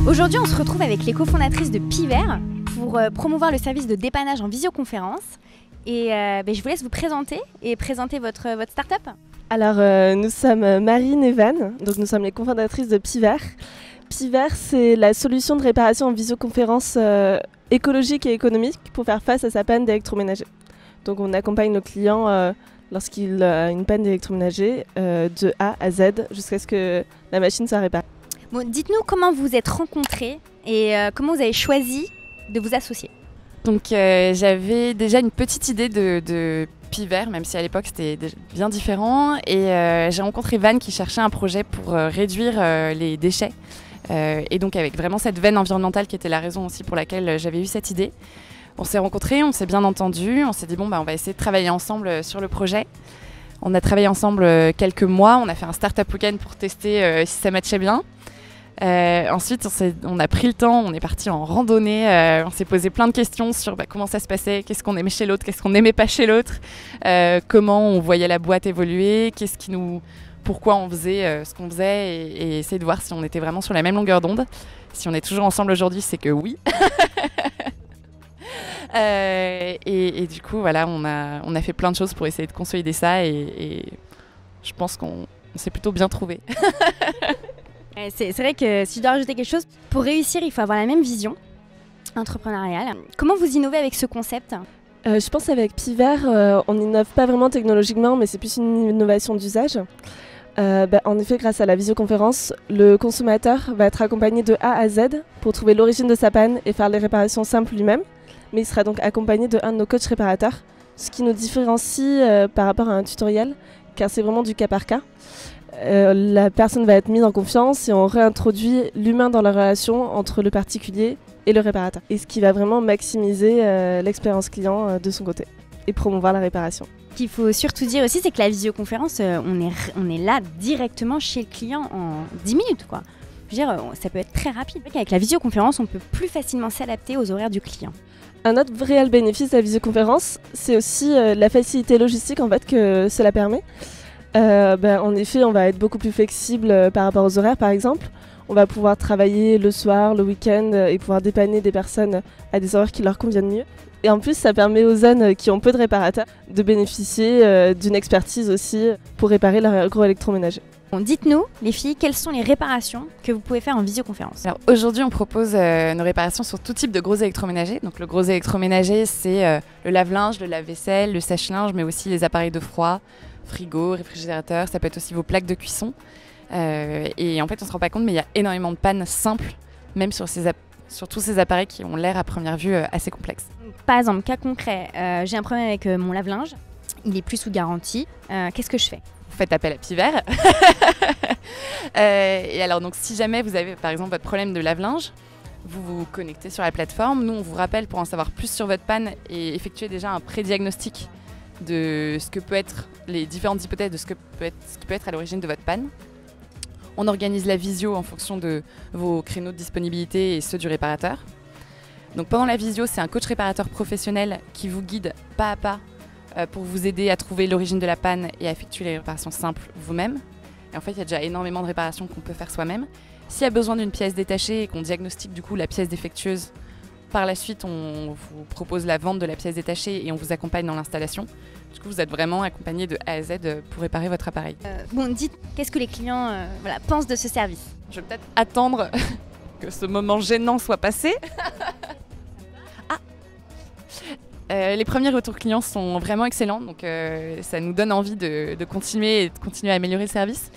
Aujourd'hui, on se retrouve avec les cofondatrices de Piver pour promouvoir le service de dépannage en visioconférence. Et je vous laisse vous présenter et présenter votre start-up. Alors, nous sommes Marine et Van, donc nous sommes les cofondatrices de Piver. Piver, c'est la solution de réparation en visioconférence écologique et économique pour faire face à sa panne d'électroménager. Donc, on accompagne nos clients lorsqu'il a une panne d'électroménager de A à Z jusqu'à ce que la machine soit réparée. Bon, dites-nous comment vous vous êtes rencontrés et comment vous avez choisi de vous associer. Donc j'avais déjà une petite idée de Piver, même si à l'époque c'était bien différent. Et j'ai rencontré Van qui cherchait un projet pour réduire les déchets. Et donc avec vraiment cette veine environnementale qui était la raison aussi pour laquelle j'avais eu cette idée. On s'est rencontrés, on s'est bien entendus, on s'est dit on va essayer de travailler ensemble sur le projet. On a travaillé ensemble quelques mois, on a fait un startup week-end pour tester si ça matchait bien. Ensuite, on a pris le temps, on est parti en randonnée, on s'est posé plein de questions sur comment ça se passait, qu'est-ce qu'on aimait chez l'autre, qu'est-ce qu'on n'aimait pas chez l'autre, comment on voyait la boîte évoluer, pourquoi on faisait ce qu'on faisait et essayer de voir si on était vraiment sur la même longueur d'onde. Si on est toujours ensemble aujourd'hui, c'est que oui. Et du coup, voilà, on a fait plein de choses pour essayer de consolider ça et je pense qu'on s'est plutôt bien trouvés. C'est vrai que si je dois rajouter quelque chose, pour réussir, il faut avoir la même vision entrepreneuriale. Comment vous innovez avec ce concept ? Je pense qu'avec Piver, on n'innove pas vraiment technologiquement, mais c'est plus une innovation d'usage. En effet, grâce à la visioconférence, le consommateur va être accompagné de A à Z pour trouver l'origine de sa panne et faire les réparations simples lui-même. Mais il sera donc accompagné de un de nos coachs réparateurs, ce qui nous différencie par rapport à un tutoriel, car c'est vraiment du cas par cas. La personne va être mise en confiance et on réintroduit l'humain dans la relation entre le particulier et le réparateur. Et ce qui va vraiment maximiser l'expérience client de son côté et promouvoir la réparation. Ce qu'il faut surtout dire aussi, c'est que la visioconférence, on est là directement chez le client en 10 minutes, quoi. Je veux dire, ça peut être très rapide. Avec la visioconférence, on peut plus facilement s'adapter aux horaires du client. Un autre réel bénéfice de la visioconférence, c'est aussi la facilité logistique en fait, que cela permet. En effet, on va être beaucoup plus flexible par rapport aux horaires, par exemple. On va pouvoir travailler le soir, le week-end et pouvoir dépanner des personnes à des horaires qui leur conviennent mieux. Et en plus, ça permet aux jeunes qui ont peu de réparateurs de bénéficier d'une expertise aussi pour réparer leur gros électroménager. Bon, dites-nous, les filles, quelles sont les réparations que vous pouvez faire en visioconférence ? Alors aujourd'hui, on propose nos réparations sur tout type de gros électroménagers. Donc le gros électroménager, c'est le lave-linge, le lave-vaisselle, le sèche-linge, mais aussi les appareils de froid, frigo, réfrigérateur, ça peut être aussi vos plaques de cuisson. Et en fait, on ne se rend pas compte, mais il y a énormément de pannes simples, même sur tous ces appareils qui ont l'air à première vue assez complexes. Par exemple, cas concret, j'ai un problème avec mon lave-linge, il est plus sous garantie, qu'est-ce que je fais ? Vous faites appel à Piver. Et alors, donc, si jamais vous avez par exemple votre problème de lave-linge, vous vous connectez sur la plateforme. Nous, on vous rappelle pour en savoir plus sur votre panne et effectuer déjà un pré-diagnostic de ce que peut être les différentes hypothèses de ce qui peut être à l'origine de votre panne. On organise la visio en fonction de vos créneaux de disponibilité et ceux du réparateur. Donc pendant la visio, c'est un coach réparateur professionnel qui vous guide pas à pas pour vous aider à trouver l'origine de la panne et à effectuer les réparations simples vous-même. Et en fait, il y a déjà énormément de réparations qu'on peut faire soi-même. S'il y a besoin d'une pièce détachée et qu'on diagnostique du coup la pièce défectueuse, par la suite, on vous propose la vente de la pièce détachée et on vous accompagne dans l'installation. Du coup, vous êtes vraiment accompagné de A à Z pour réparer votre appareil. Dites, qu'est-ce que les clients pensent de ce service ? Je vais peut-être attendre que ce moment gênant soit passé. Les premiers retours clients sont vraiment excellents, donc ça nous donne envie de continuer à améliorer le service.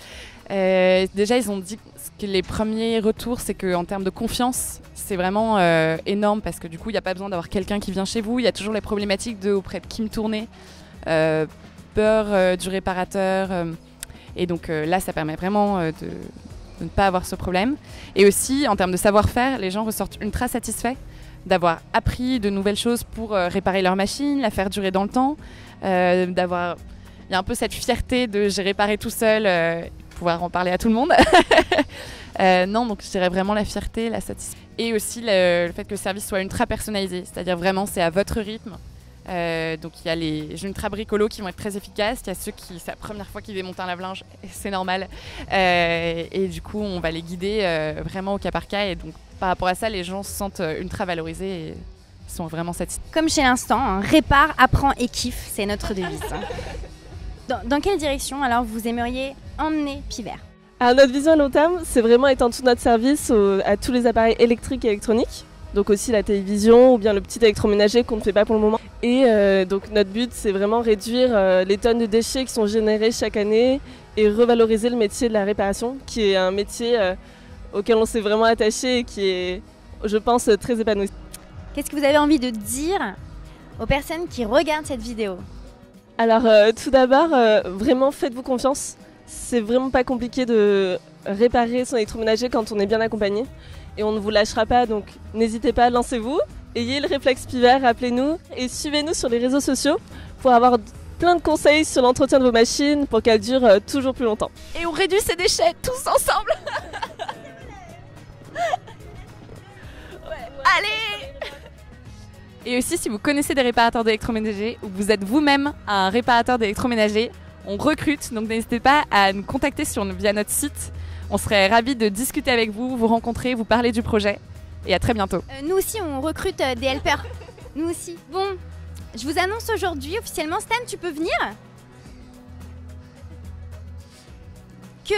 Déjà, ils ont dit que les premiers retours, c'est qu'en termes de confiance, c'est vraiment énorme parce que du coup, il n'y a pas besoin d'avoir quelqu'un qui vient chez vous. Il y a toujours les problématiques de auprès de qui me tourner, peur du réparateur. Et donc là, ça permet vraiment de ne pas avoir ce problème. Et aussi, en termes de savoir-faire, les gens ressortent ultra satisfaits d'avoir appris de nouvelles choses pour réparer leur machine, la faire durer dans le temps, il y a un peu cette fierté de j'ai réparé tout seul, pouvoir en parler à tout le monde. Non, donc je dirais vraiment la fierté, la satisfaction. Et aussi le fait que le service soit ultra personnalisé, c'est-à-dire vraiment c'est à votre rythme. Donc il y a les ultra bricolos qui vont être très efficaces, il y a ceux qui c'est la première fois qu'ils démontent un lave-linge, c'est normal. Et du coup on va les guider vraiment au cas par cas et donc par rapport à ça, les gens se sentent ultra valorisés et sont vraiment satisfaits. Comme chez l'instant, hein, répare, apprend et kiffe, c'est notre devise. Dans quelle direction alors vous aimeriez emmener Piver? Alors notre vision à long terme, c'est vraiment étendre tout notre service à tous les appareils électriques et électroniques. Donc aussi la télévision ou bien le petit électroménager qu'on ne fait pas pour le moment. Et donc notre but, c'est vraiment réduire les tonnes de déchets qui sont générés chaque année et revaloriser le métier de la réparation, qui est un métier auquel on s'est vraiment attaché et qui est, je pense, très épanoui. Qu'est-ce que vous avez envie de dire aux personnes qui regardent cette vidéo? Alors tout d'abord, vraiment faites-vous confiance. C'est vraiment pas compliqué de réparer son électroménager quand on est bien accompagné. Et on ne vous lâchera pas, donc n'hésitez pas, lancez-vous. Ayez le réflexe Piver, appelez-nous et suivez-nous sur les réseaux sociaux pour avoir plein de conseils sur l'entretien de vos machines pour qu'elles durent toujours plus longtemps. Et on réduit ces déchets tous ensemble. Allez! Et aussi, si vous connaissez des réparateurs d'électroménager ou que vous êtes vous-même un réparateur d'électroménager, on recrute, donc n'hésitez pas à nous contacter via notre site. On serait ravis de discuter avec vous, vous rencontrer, vous parler du projet. Et à très bientôt. Nous aussi, on recrute des helpers. Nous aussi. Bon, je vous annonce aujourd'hui officiellement, Stan, tu peux venir? Que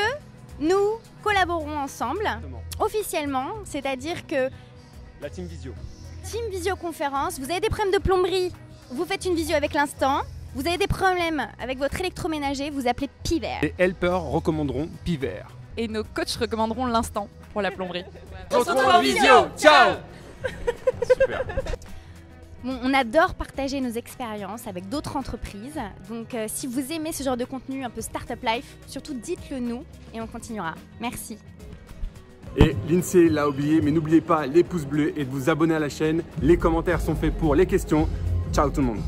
nous collaborons ensemble, officiellement, c'est-à-dire que la Team Visio. Team Visioconférence, vous avez des problèmes de plomberie, vous faites une visio avec l'instant. Vous avez des problèmes avec votre électroménager, vous appelez Piver. Les helpers recommanderont Piver. Et nos coachs recommanderont l'instant pour la plomberie. On se retrouve en visio. Ciao. Super. Bon, on adore partager nos expériences avec d'autres entreprises. Donc si vous aimez ce genre de contenu un peu Startup Life, surtout dites-le nous et on continuera. Merci. Et l'INSEE l'a oublié, mais n'oubliez pas les pouces bleus et de vous abonner à la chaîne. Les commentaires sont faits pour les questions. Ciao tout le monde.